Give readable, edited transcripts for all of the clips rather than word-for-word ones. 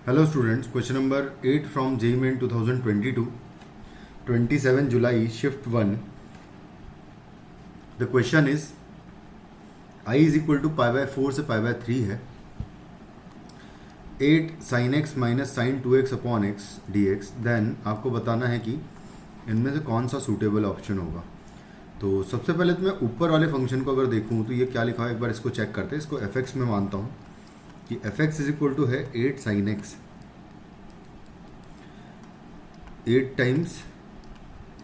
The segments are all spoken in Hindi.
Hello students, question number 8 from JEE Main 2022, 27 July, shift 1. The question is I is equal to pi by 4 से pi by 3 है 8 sin x minus sin 2x upon x dx. Then आपको बताना है कि इनमें से कौन सा सूटेबल ऑप्शन होगा. तो सबसे पहले तो मैं ऊपर वाले फंक्शन को अगर देखूँ तो ये क्या लिखा है एक बार इसको चेक करते हैं. इसको एफ एक्स में मानता हूँ कि F X is equal to है 8 sine X, 8 times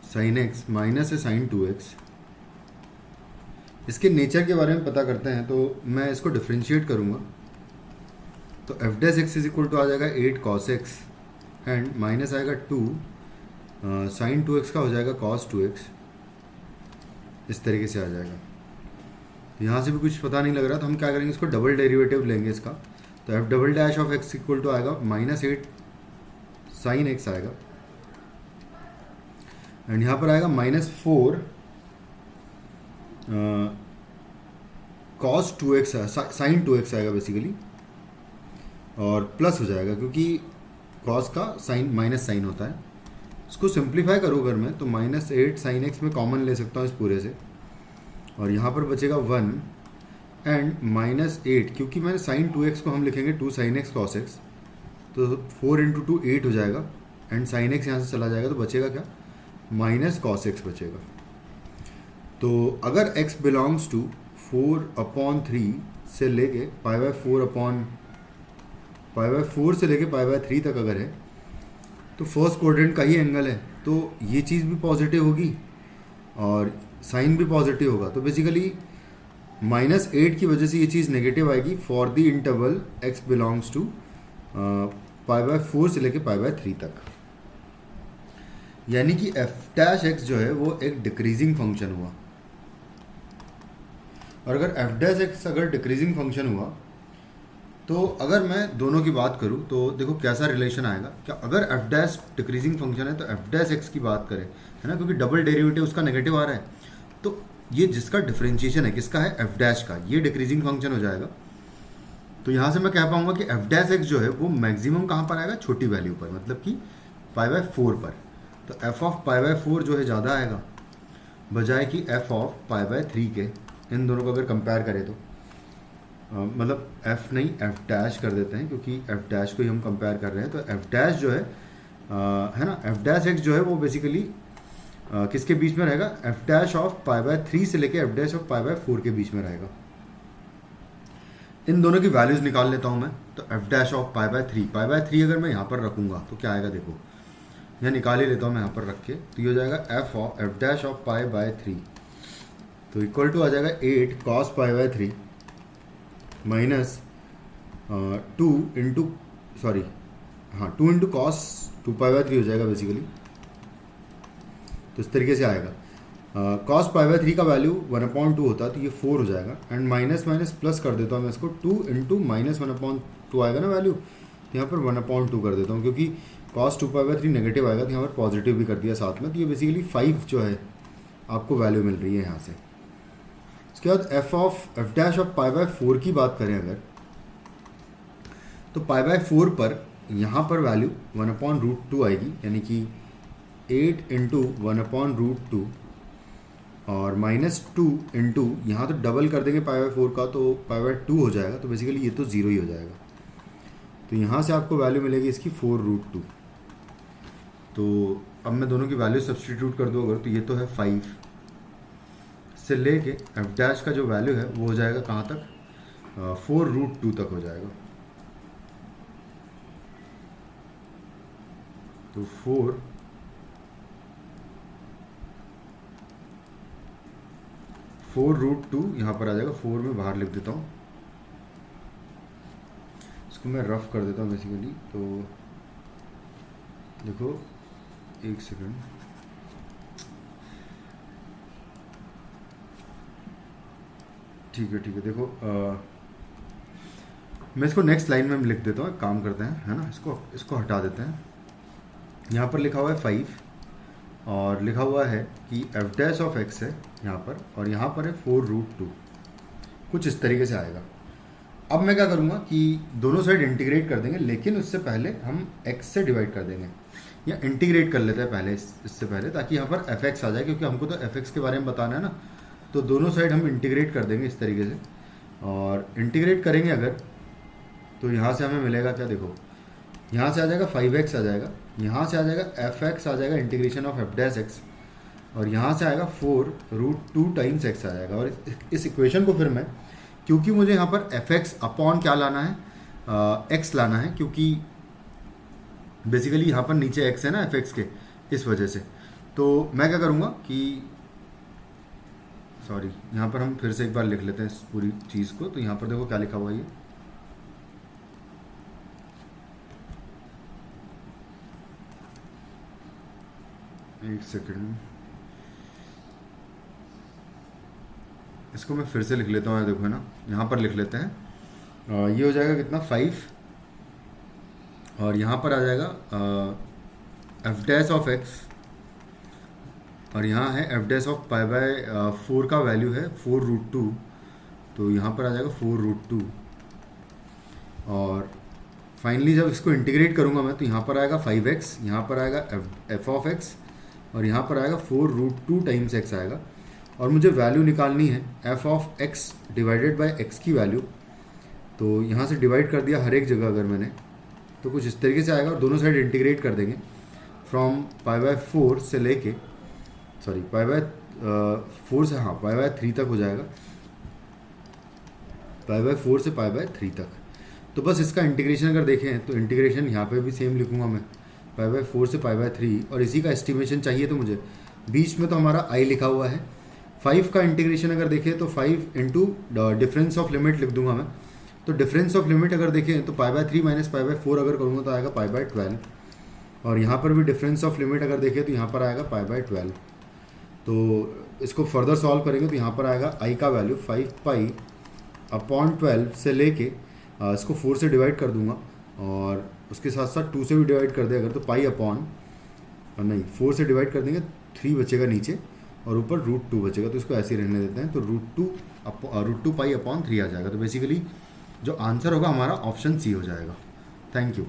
sine X minus है साइन 2x. इसके नेचर के बारे में पता करते हैं तो मैं इसको डिफ्रेंशिएट करूँगा. तो F dash X is equal to आ जाएगा 8 कॉस एक्स एंड माइनस आएगा 2 साइन 2x का हो जाएगा कॉस 2x. इस तरीके से आ जाएगा. यहाँ से भी कुछ पता नहीं लग रहा तो हम क्या करेंगे, इसको डबल डेरिवेटिव लेंगे इसका. तो F double dash of X equal to आएगा माइनस 8 साइन एक्स आएगा एंड यहाँ पर आएगा minus 4 cos 2x sign 2x आएगा बेसिकली, और प्लस हो जाएगा क्योंकि कॉस का साइन माइनस साइन होता है. इसको सिंप्लीफाई करो अगर मैं तो माइनस 8 साइन एक्स में कॉमन ले सकता हूँ इस पूरे से, और यहाँ पर बचेगा 1 एंड माइनस 8 क्योंकि मैंने साइन 2x को हम लिखेंगे 2 साइन एक्स कॉस एक्स, तो 4 इंटू 2 8 हो जाएगा एंड साइन एक्स यहाँ से चला जाएगा तो बचेगा क्या, माइनस कॉस एक्स बचेगा. तो अगर x बिलोंग्स टू 4/3 से लेके पाई बाय 4 से लेके पाई बाय 3 तक अगर है तो फर्स्ट क्वाड्रेंट का ही एंगल है, तो ये चीज़ भी पॉजिटिव होगी और साइन भी पॉजिटिव होगा. तो बेसिकली माइनस 8 की वजह से ये चीज़ नेगेटिव आएगी for the interval x belongs to pi by 4 से लेके पाई बाय 3 तक. यानी कि एफ डैश एक्स जो है वो एक डिक्रीजिंग फंक्शन हुआ. और अगर एफ डैश एक्स अगर डिक्रीजिंग फंक्शन हुआ तो अगर मैं दोनों की बात करूं तो देखो कैसा रिलेशन आएगा. क्या अगर एफ डैश डिक्रीजिंग फंक्शन है तो एफ डैश एक्स की बात करें, है ना, क्योंकि डबल डेरिवेटिव उसका नेगेटिव आ रहा है, तो ये जिसका डिफरेंशिएशन है किसका है, एफ डैश का, ये डिक्रीजिंग फंक्शन हो जाएगा. तो यहाँ से मैं कह पाऊंगा कि एफ डैश एक्स जो है वो मैक्सिमम कहाँ पर आएगा, छोटी वैल्यू पर, मतलब कि पाई बाय 4 पर. तो एफ ऑफ पाई बाय 4 जो है ज़्यादा आएगा बजाय कि एफ ऑफ पाई बाय 3 के. इन दोनों को अगर कंपेयर करें तो मतलब एफ नहीं एफ डैश कर देते हैं क्योंकि एफ डैश को ही हम कंपेयर कर रहे हैं. तो एफ डैश जो है ना, एफ डैश एक्स जो है वो बेसिकली किसके बीच में रहेगा, F dash of pi by 3 से लेके F dash of pi by 4 के बीच में रहेगा. इन दोनों की वैल्यूज निकाल लेता हूँ मैं. तो F dash of pi by 3 अगर मैं यहाँ पर रखूँगा तो क्या आएगा, देखो यहाँ निकाल ही लेता हूँ मैं यहाँ पर रख के. तो ये हो जाएगा F dash of pi by 3 तो इक्वल टू आ जाएगा 8 cos pi by 3 minus 2 into cos 2 pi by 3 हो जाएगा बेसिकली. तो इस तरीके से आएगा. कॉस पाई बाय 3 का वैल्यू 1/2 होता है तो ये 4 हो जाएगा एंड माइनस माइनस प्लस कर देता हूँ मैं इसको. 2 इंटू माइनस 1/2 आएगा ना वैल्यू, तो यहाँ पर 1/2 कर देता हूँ क्योंकि कॉस 2 पाई बाय 3 नेगेटिव आएगा तो यहाँ पर पॉजिटिव भी कर दिया साथ में. तो ये बेसिकली 5 जो है आपको वैल्यू मिल रही है यहाँ से. इसके बाद F dash of pi by 4 की बात करें अगर, तो पाई बाय 4 पर यहाँ पर वैल्यू 1/√2 आएगी, यानी कि 8 इंटू 1/√2 और माइनस 2 इंटू यहाँ तो डबल कर देंगे पाई बाय 4 का तो पाई बाय 2 हो जाएगा. तो बेसिकली ये तो 0 ही हो जाएगा. तो यहाँ से आपको वैल्यू मिलेगी इसकी 4√2. तो अब मैं दोनों की वैल्यू सब्सटीट्यूट कर दूँ अगर, तो ये तो है 5 से लेके एफ डैश का जो वैल्यू है वो हो जाएगा कहाँ तक, 4√2 तक हो जाएगा. तो 4√2 यहाँ पर आ जाएगा. 4 में बाहर लिख देता हूँ, इसको मैं रफ कर देता हूँ बेसिकली. तो देखो एक सेकंड, ठीक है देखो मैं इसको नेक्स्ट लाइन में लिख देता हूँ. काम करते हैं, है ना, इसको हटा देते हैं. यहाँ पर लिखा हुआ है 5 और लिखा हुआ है कि एफ डैश ऑफ एक्स है यहाँ पर, और यहाँ पर है 4√2. कुछ इस तरीके से आएगा. अब मैं क्या करूँगा कि दोनों साइड इंटीग्रेट कर देंगे, लेकिन उससे पहले हम x से डिवाइड कर देंगे, या इंटीग्रेट कर लेते हैं पहले इससे पहले, ताकि यहाँ पर fx आ जाए, क्योंकि हमको तो fx के बारे में बताना है ना। तो दोनों साइड हम इंटीग्रेट कर देंगे इस तरीके से, और इंटीग्रेट करेंगे अगर, तो यहाँ से हमें मिलेगा क्या, देखो यहाँ से आ जाएगा 5x आ जाएगा, यहाँ से आ जाएगा fx आ जाएगा integration of f dash x, और यहाँ से आएगा 4√2 टाइम्स x आ जाएगा। और इस इक्वेशन को फिर मैं, क्योंकि मुझे यहाँ पर fx अपॉन क्या लाना है, x लाना है, क्योंकि बेसिकली यहाँ पर नीचे x है ना fx के, इस वजह से। तो मैं क्या करूँगा कि सॉरी, यहाँ पर हम फिर से एक बार लिख लेते हैं इस पूरी चीज़ को। तो यहाँ पर देखो क्या लिखा हुआ है, ये एक सेकंड, इसको मैं फिर से लिख लेता हूँ, देखो है ना, यहाँ पर लिख लेते हैं। ये हो जाएगा कितना 5, और यहाँ पर आ जाएगा f डैश ऑफ x, और यहाँ है f dash of pi by 4 का वैल्यू है 4√2, तो यहाँ पर आ जाएगा 4√2। और फाइनली जब इसको इंटीग्रेट करूँगा मैं, तो यहाँ पर आएगा 5x, यहाँ पर आएगा f ऑफ x, और यहाँ पर आएगा 4√2 टाइम्स x आएगा। और मुझे वैल्यू निकालनी है f of x divided by x की वैल्यू। तो यहाँ से डिवाइड कर दिया हर एक जगह अगर मैंने, तो कुछ इस तरीके से आएगा, और दोनों साइड इंटीग्रेट कर देंगे फ्रॉम पाई बाय 4 से लेके, सॉरी पाई बाय 4 से, हाँ पाई बाय 3 तक हो जाएगा, पाई बाय 4 से पाई बाय 3 तक। तो बस इसका इंटीग्रेशन अगर देखें, तो इंटीग्रेशन यहाँ पे भी सेम लिखूँगा मैं, पाई बाय 4 से पाई बाय 3, और इसी का एस्टिमेशन चाहिए। तो मुझे बीच में तो हमारा i लिखा हुआ है। 5 का इंटीग्रेशन अगर देखें तो 5 इंटू डिफरेंस ऑफ लिमिट लिख दूंगा मैं। तो डिफरेंस ऑफ लिमिट अगर देखें तो pi by 3 minus pi by 4 अगर करूँगा तो आएगा पाई बाय 12, और यहाँ पर भी डिफरेंस ऑफ लिमिट अगर देखें तो यहाँ पर आएगा पाई बाय 12। तो इसको फर्दर सॉल्व करेंगे तो यहाँ पर आएगा i का वैल्यू 5 पाई अपॉन 12 से लेके इसको 4 से डिवाइड कर दूंगा, और उसके साथ साथ 2 से भी डिवाइड कर दे अगर, तो पाई अपॉन, नहीं 4 से डिवाइड कर देंगे 3 बचेगा नीचे, और ऊपर √2 बचेगा। तो इसको ऐसे ही रहने देते हैं, तो √2 पाई अपॉन 3 आ जाएगा। तो बेसिकली जो आंसर होगा हमारा ऑप्शन सी हो जाएगा। Thank you.